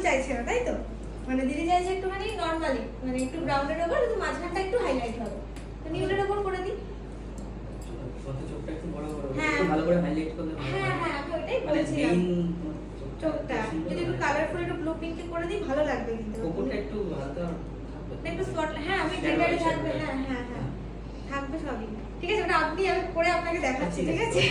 চাইছে না, তাই তো? মানে দিদি চাইছে একটুখানি নর্মালি, মানে একটু ব্রাউনের ওপর, কিন্তু মাঝখানটা একটু হাইলাইট হবে। তো নিউডের ওপর করে দিই। চোখটা একটু বড় বড়, হ্যাঁ একটু ভালো করে হাইলাইট করলে ভালো হ্যাঁ হয়। হ্যাঁ, আমি ওইটাই মানে বলছিলাম। মেইন চোখটা যদি একটু কালারফুল, একটু ব্লু পিঙ্কে করে দিই, ভালো লাগবে কিন্তু। কোকোটা একটু হালকা একটু স্পট, হ্যাঁ আমি গ্লিটারে থাকবে, হ্যাঁ হ্যাঁ হ্যাঁ থাকবে সবই। ঠিক আছে, ওটা আপনি আমি পরে আপনাকে দেখাচ্ছি, ঠিক আছে?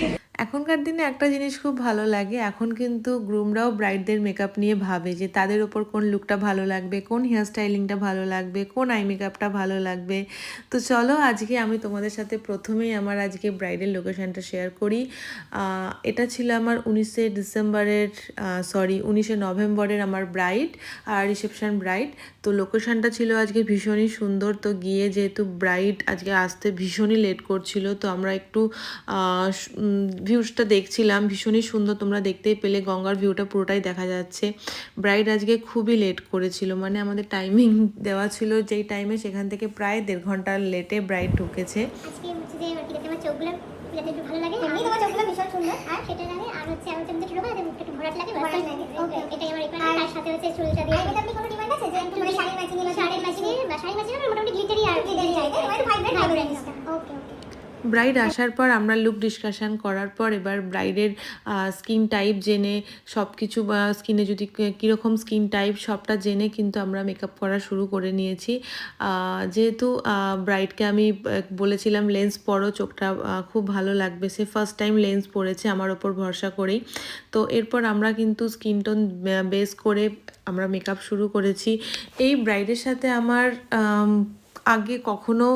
এখনকার দিনে একটা জিনিস খুব ভালো লাগে, এখন কিন্তু গ্রুমরাও ব্রাইডদের মেকআপ নিয়ে ভাবে যে তাদের ওপর কোন লুকটা ভালো লাগবে, কোন হেয়ার স্টাইলিংটা ভালো লাগবে, কোন আই মেকআপটা ভালো লাগবে। তো চলো আজকে আমি তোমাদের সাথে প্রথমেই আমার আজকে ব্রাইডের লোকেশানটা শেয়ার করি। এটা ছিল আমার 19শে ডিসেম্বরের, 19শে নভেম্বরের আমার ব্রাইড আর রিসেপশন ব্রাইড। তো লোকেশানটা ছিল আজকে ভীষণই সুন্দর। তো গিয়ে যেহেতু ব্রাইড আজকে আসতে ভীষণই লেট করছিল, তো আমরা একটু ভিউজটা দেখছিলাম, ভীষণই সুন্দর, তোমরা দেখতেই পেলে গঙ্গার ভিউটা পুরোটাই দেখা যাচ্ছে। ব্রাইড আজকে খুবই লেট করেছিল, মানে আমাদের টাইমিং দেওয়া ছিল যেই টাইমে, সেখান থেকে প্রায় 1.5 ঘন্টা লেটে ব্রাইড ঢুকেছে। আজকে হচ্ছে যে আমার চোখগুলো একটু ভালো লাগে, এমনি তোমার চোখগুলো ভীষণ সুন্দর, আর সেটা লাগে, আর হচ্ছে আমার চোখটা ছোট হয়, মুখটা একটু ভরাট লাগে, ভরাট লাগে। ওকে, এটাই আমার রিকোয়ারমেন্ট। তার সাথে হচ্ছে চুলটা দিয়ে, এটা আপনি কোনো ডিমান্ড আছে যে একটু মানে শাড়ি ম্যাচিং বা শাড়ি ম্যাচিং মোটামুটি গ্লিটারি আর গ্লিটারি চাই, মানে ভাইব্রেন্ট। ওকে ওকে। ব্রাইড আসার পর আমরা লুক ডিসকাশন করার পর এবার ব্রাইডের স্কিন টাইপ জেনে সব কিছু, বা স্কিনে যদি কীরকম স্কিন টাইপ সবটা জেনে কিন্তু আমরা মেকআপ করা শুরু করে নিয়েছি। যেহেতু ব্রাইডকে আমি বলেছিলাম লেন্স পরো, চোখটা খুব ভালো লাগবে, সে ফার্স্ট টাইম লেন্স পরেছে আমার ওপর ভরসা করেই। তো এরপর আমরা কিন্তু স্কিন টোন বেস করে আমরা মেকআপ শুরু করেছি। এই ব্রাইডের সাথে আমার আগে কখনো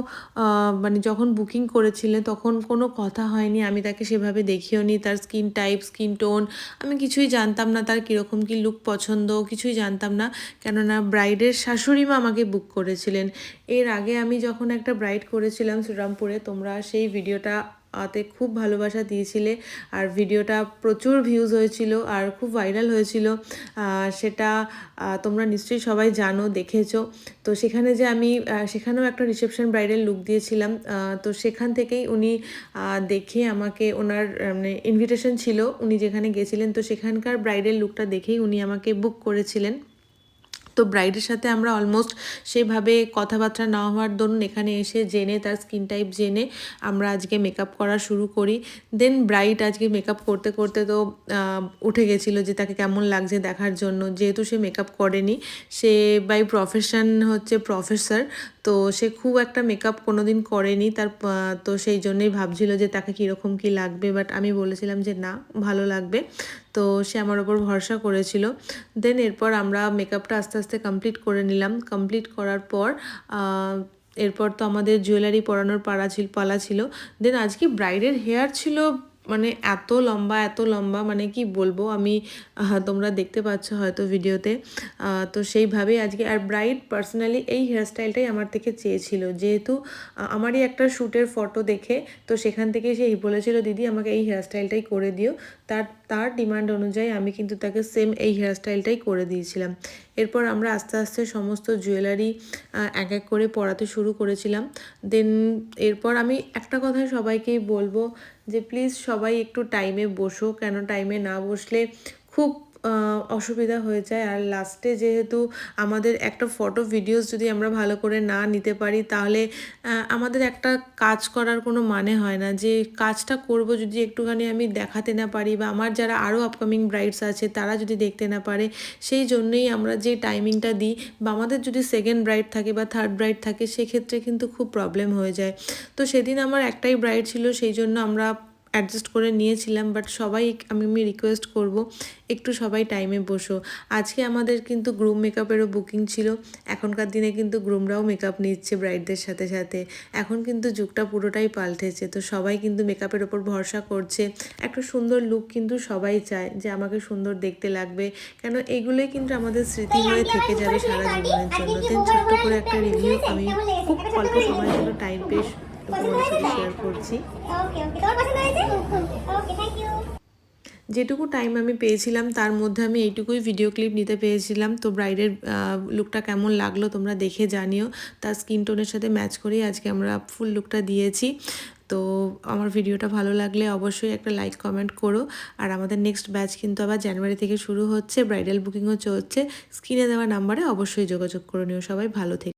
মানে যখন বুকিং করেছিলেন তখন কোনো কথা হয়নি, আমি তাকে সেভাবে দেখিও নি, তার স্কিন টাইপ, স্কিন টোন আমি কিছুই জানতাম না, তার কীরকম কী লুক পছন্দ কিছুই জানতাম না, কেননা ব্রাইডের শাশুড়ি মা আমাকে বুক করেছিলেন। এর আগে আমি যখন একটা ব্রাইড করেছিলাম শ্রীরামপুরে, তোমরা সেই ভিডিওটা তে খুব ভালোবাসা দিয়েছিলে, আর ভিডিওটা প্রচুর ভিউজ হয়েছিল আর খুব ভাইরাল হয়েছিল, সেটা তোমরা নিশ্চয়ই সবাই জানো, দেখেছো। তো সেখানে যে আমি সেখানেও একটা রিসেপশন ব্রাইডাল লুক দিয়েছিলাম, তো সেখান থেকেই উনি দেখে আমাকে, ওনার মানে ইনভিটেশন ছিল, উনি যেখানে গেছিলেন, তো সেখানকার ব্রাইডাল লুকটা দেখেই উনি আমাকে বুক করেছিলেন। তো ব্রাইডের সাথে আমরা অলমোস্ট সেভাবে কথাবার্তা না হওয়ার দরুন এখানে এসে জেনে, তার স্কিন টাইপ জেনে আমরা আজকে মেকআপ করা শুরু করি। দেন ব্রাইড আজকে মেকআপ করতে করতে তো উঠে গেছিলো যে তাকে কেমন লাগছে দেখার জন্য, যেহেতু সে মেকআপ করেনি, সে বাই প্রফেশন হচ্ছে প্রফেসর, তো সে খুব একটা মেকআপ কোনো দিন করেনি, তার তো সেই জন্যই ভাবছিল যে তাকে কীরকম কী লাগবে, বাট আমি বলেছিলাম যে না, ভালো লাগবে। তো সে আমার ওপর ভরসা করেছিল। দেন এরপর আমরা মেকআপটা আস্তে আস্তে কমপ্লিট করে নিলাম। কমপ্লিট করার পর এরপর তো আমাদের জুয়েলারি পরানোর পালা ছিল। দেন আজকে ব্রাইডের হেয়ার ছিল মানে এত লম্বা, মানে কি বলবো আমি, তোমরা দেখতে পাচ্ছ হয়তো ভিডিওতে। তো সেইভাবেই আজকে, আর ব্রাইড পার্সোনালি এই হেয়ারস্টাইলটাই আমার থেকে চেয়েছিল, যেহেতু আমারই একটা শ্যুটের ফটো দেখে, তো সেখান থেকে সেই বলেছিল দিদি আমাকে এই হেয়ারস্টাইলটাই করে দিও। তার ডিমান্ড অনুযায়ী আমি কিন্তু তাকে সেম এই হেয়ারস্টাইলটাই করে দিয়েছিলাম। এরপর আমরা আস্তে আস্তে সমস্ত জুয়েলারি এক এক করে পরাতে শুরু করেছিলাম। দেন এরপর আমি একটা কথা সবাইকেই বলবো যে প্লিজ সবাই একটু টাইমে বসো, কেন টাইমে না বসলে খুব অসুবিধা হয়ে যায়। আর লাস্টে যেহেতু আমাদের একটা ফটো ভিডিওস যদি আমরা ভালো করে না নিতে পারি, তাহলে আমাদের একটা কাজ করার কোনো মানে হয় না। যে কাজটা করব যদি একটুখানি আমি দেখাতে না পারি, বা আমার যারা আরও আপকামিং ব্রাইডস আছে তারা যদি দেখতে না পারে, সেই জন্যেই আমরা যে টাইমিংটা দিই, বা আমাদের যদি সেকেন্ড ব্রাইড থাকে বা থার্ড ব্রাইড থাকে, সেক্ষেত্রে কিন্তু খুব প্রবলেম হয়ে যায়। তো সেদিন আমার একটাই ব্রাইড ছিল, সেই জন্য আমরা অ্যাডজাস্ট করে নিয়েছিলাম, বাট সবাই আমি রিকোয়েস্ট করব একটু সবাই টাইমে বসো। আজকে আমাদের কিন্তু গ্রুম মেকআপেরও বুকিং ছিল। এখনকার দিনে কিন্তু গ্রুমরাও মেকআপ নিচ্ছে ব্রাইডদের সাথে সাথে, এখন কিন্তু যুগটা পুরোটাই পাল্টেছে। তো সবাই কিন্তু মেকআপের ওপর ভরসা করছে, একটা সুন্দর লুক কিন্তু সবাই চায় যে আমাকে সুন্দর দেখতে লাগবে, কেন এগুলোই কিন্তু আমাদের স্মৃতি হয়ে থেকে যাবে সারা জীবনের জন্য। দেন ছোট্ট করে একটা রিভিউ আমি খুব অল্প সময়ের জন্য টাইম পেয়ে তোমাদের সাথে শেয়ার করছি। যেটুকু টাইম আমি পেয়েছিলাম তার মধ্যে আমি এইটুকুই ভিডিও ক্লিপ নিতে পেরেছিলাম। তো ব্রাইডের লুকটা কেমন লাগলো তোমরা দেখে জানিও, তার স্কিন টোনের সাথে ম্যাচ করেই আজকে আমরা ফুল লুকটা দিয়েছি। তো আমার ভিডিওটা ভালো লাগলে অবশ্যই একটা লাইক কমেন্ট করো। আর আমাদের নেক্সট ব্যাচ কিন্তু আবার জানুয়ারি থেকে শুরু হচ্ছে, ব্রাইডাল বুকিংও চলছে। স্ক্রিনে দেওয়া নাম্বারে অবশ্যই যোগাযোগ করে নিও। সবাই ভালো থেকো।